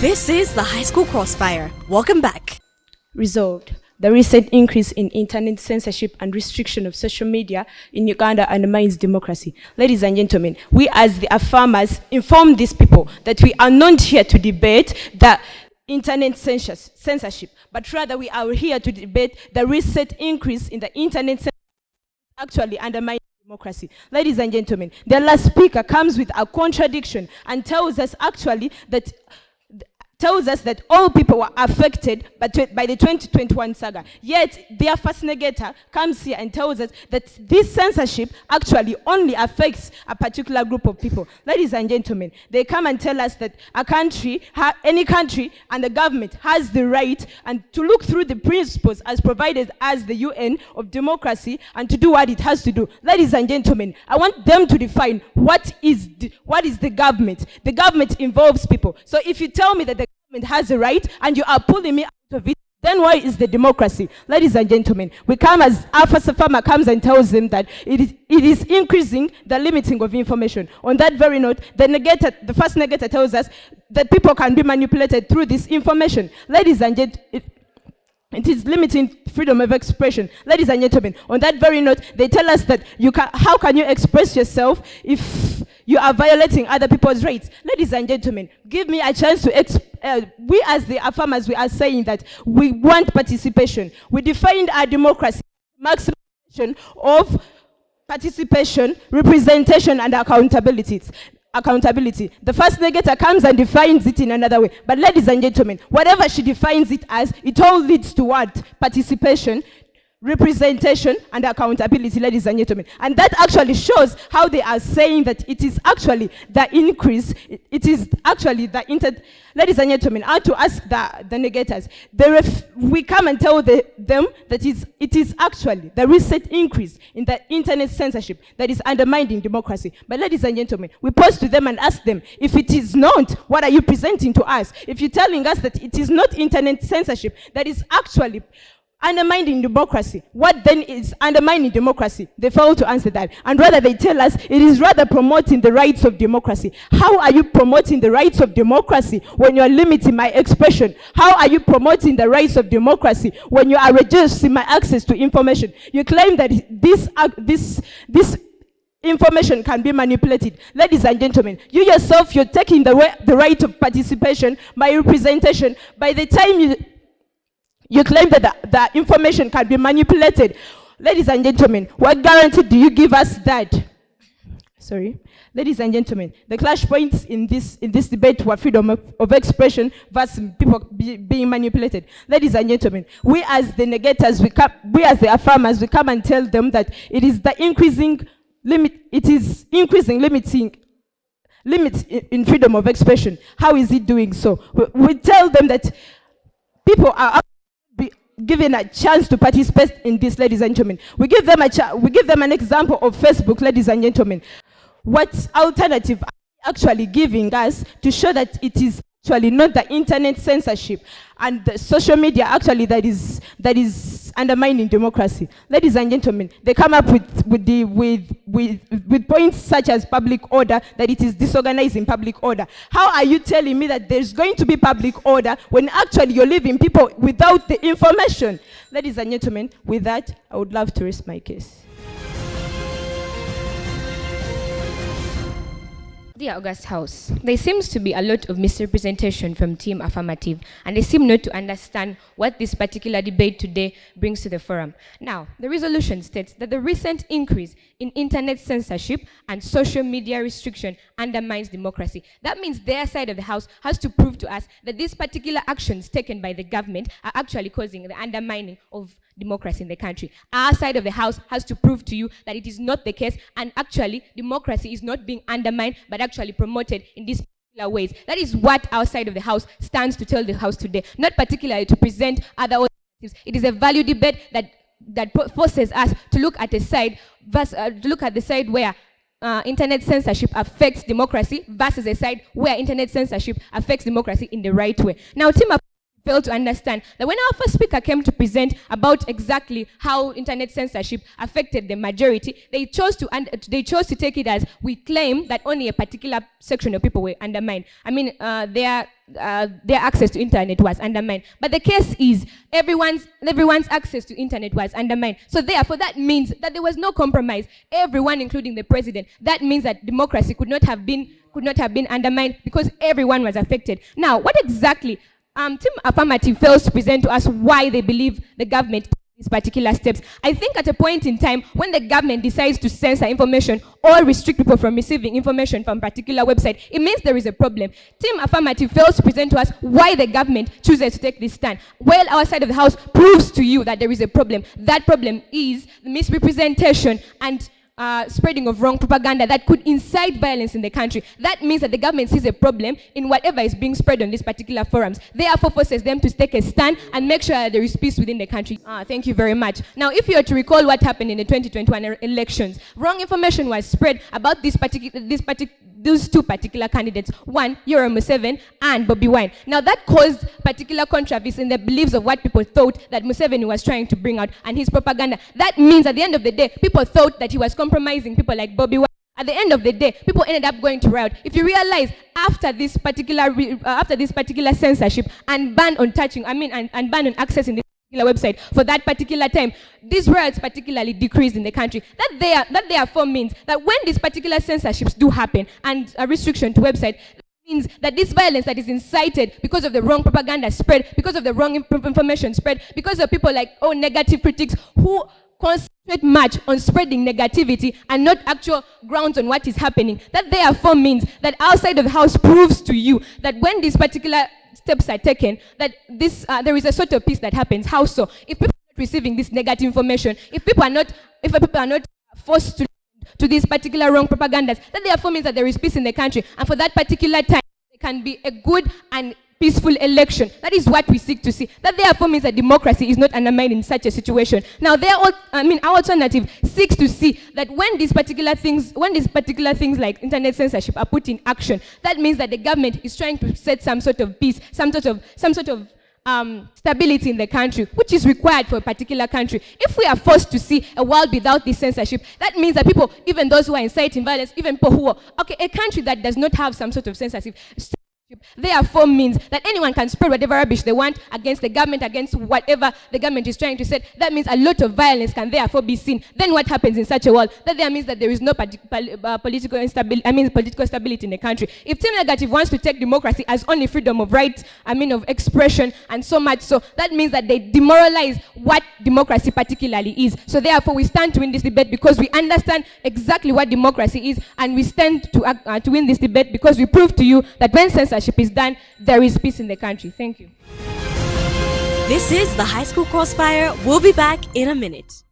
This is the High School Crossfire. Welcome back. Resolved. The recent increase in internet censorship and restriction of social media in Uganda undermines democracy. Ladies and gentlemen, we as the farmers inform these people that we are not here to debate the internet censorship, but rather we are here to debate the recent increase in the internet censorship actually undermines democracy. Ladies and gentlemen, the last speaker comes with a contradiction and tells us that all people were affected by the 2021 saga. Yet, their first negator comes here and tells us that this censorship actually only affects a particular group of people. Ladies and gentlemen, they come and tell us that any country and the government has the right and to look through the principles as provided as the UN of democracy and to do what it has to do. Ladies and gentlemen, I want them to define what is the government. The government involves people. So if you tell me that the government has a right and you are pulling me out of it, then why is the democracy? Ladies and gentlemen, we come as Alpha Farmer comes and tells them that it is increasing the limiting of information. On that very note, the first negator tells us that people can be manipulated through this information. Ladies and gentlemen, it is limiting freedom of expression. Ladies and gentlemen, on that very note, they tell us that how can you express yourself if you are violating other people's rights? Ladies and gentlemen, give me a chance to we as the farmers, we are saying that we want participation. We defined our democracy, maximization of participation, representation, and accountability. The first negator comes and defines it in another way. But ladies and gentlemen, whatever she defines it as, it all leads to what? Participation, representation, and accountability, ladies and gentlemen. And that actually shows how they are saying that it is actually the increase, it is actually the ladies and gentlemen, I have to ask the negators. We come and tell them that it is actually the recent increase in the internet censorship that is undermining democracy. But ladies and gentlemen, we pose to them and ask them, if it is not, what are you presenting to us? If you're telling us that it is not internet censorship that is actually undermining democracy, what then is undermining democracy? They fail to answer that. And rather they tell us it is rather promoting the rights of democracy. How are you promoting the rights of democracy when you are limiting my expression? How are you promoting the rights of democracy when you are reducing my access to information? You claim that this information can be manipulated. Ladies and gentlemen, you yourself, you're taking the right of participation by representation. By the time you claim that the information can be manipulated. Ladies and gentlemen, what guarantee do you give us that? Sorry. Ladies and gentlemen, the clash points in this debate were freedom of expression versus people being manipulated. Ladies and gentlemen, we as the negators, we as the farmers, we come and tell them that it is increasing limits in freedom of expression. How is it doing so? We tell them that people are given a chance to participate in this, ladies and gentlemen. We give them an example of Facebook, ladies and gentlemen. What alternative are we actually giving us to show that it is actually not the internet censorship and the social media actually that is undermining democracy? Ladies and gentlemen, they come up with points such as public order, that it is disorganizing public order. How are you telling me that there's going to be public order when actually you're leaving people without the information? Ladies and gentlemen, with that, I would love to rest my case. Dear August House, there seems to be a lot of misrepresentation from Team Affirmative, and they seem not to understand what this particular debate today brings to the forum. Now, the resolution states that the recent increase in internet censorship and social media restriction undermines democracy. That means their side of the House has to prove to us that these particular actions taken by the government are actually causing the undermining of democracy in the country. Our side of the House has to prove to you that it is not the case, and actually democracy is not being undermined but actually promoted in these particular ways. That is what our side of the House stands to tell the House today, not particularly to present other alternatives. It is a value debate that forces us to look at the side where internet censorship affects democracy versus a side where internet censorship affects democracy in the right way. Now, Team fail to understand that when our first speaker came to present about exactly how internet censorship affected the majority, they chose to take it as we claim that only a particular section of people were undermined. I mean, their access to internet was undermined. But the case is everyone's access to internet was undermined. So therefore, that means that there was no compromise. Everyone, including the president. That means that democracy could not have been undermined because everyone was affected. Now, what exactly Team Affirmative fails to present to us why they believe the government took these particular steps. I think at a point in time when the government decides to censor information or restrict people from receiving information from a particular website, it means there is a problem. Team Affirmative fails to present to us why the government chooses to take this stand. While our side of the house proves to you that there is a problem. That problem is the misrepresentation and spreading of wrong propaganda that could incite violence in the country. That means that the government sees a problem in whatever is being spread on these particular forums. Therefore, forces them to take a stand and make sure that there is peace within the country. Thank you very much. Now, if you are to recall what happened in the 2021 elections, wrong information was spread about those two particular candidates, one, Yoweri Museveni and Bobi Wine. Now that caused particular controversy in the beliefs of what people thought that Museveni was trying to bring out and his propaganda. That means at the end of the day, people thought that he was compromising people like Bobi Wine. At the end of the day, people ended up going to riot. If you realize, after this particular censorship and ban on touching, and ban on accessing this website for that particular time, these riots particularly decreased in the country. That therefore means that when these particular censorships do happen and a restriction to website, means that this violence that is incited because of the wrong propaganda spread, because of the wrong information spread, because of people like negative critics who concentrate much on spreading negativity and not actual grounds on what is happening. That therefore means that our side of the house proves to you that when these particular steps are taken, that there is a sort of peace that happens. How so? If people are not receiving this negative information, if people are not forced to these particular wrong propagandas, that therefore means that there is peace in the country, and for that particular time, there can be a good and peaceful election. That is what we seek to see. That therefore means that democracy is not undermined in such a situation. Now, our alternative seeks to see that when these particular things like internet censorship are put in action, that means that the government is trying to set some sort of peace, some sort of stability in the country, which is required for a particular country. If we are forced to see a world without this censorship, that means that people, even those who are inciting violence, even people who are, a country that does not have some sort of censorship, therefore means that anyone can spread whatever rubbish they want against the government, against whatever the government is trying to say. That means a lot of violence can therefore be seen. Then what happens in such a world? That there means that there is no political stability in the country. If Team Negative wants to take democracy as only freedom of right, of expression, and so much so, that means that they demoralize what democracy particularly is. So therefore, we stand to win this debate because we understand exactly what democracy is, and we stand to win this debate because we prove to you that when censorship is done, there is peace in the country. Thank you. This is the High School Crossfire. We'll be back in a minute.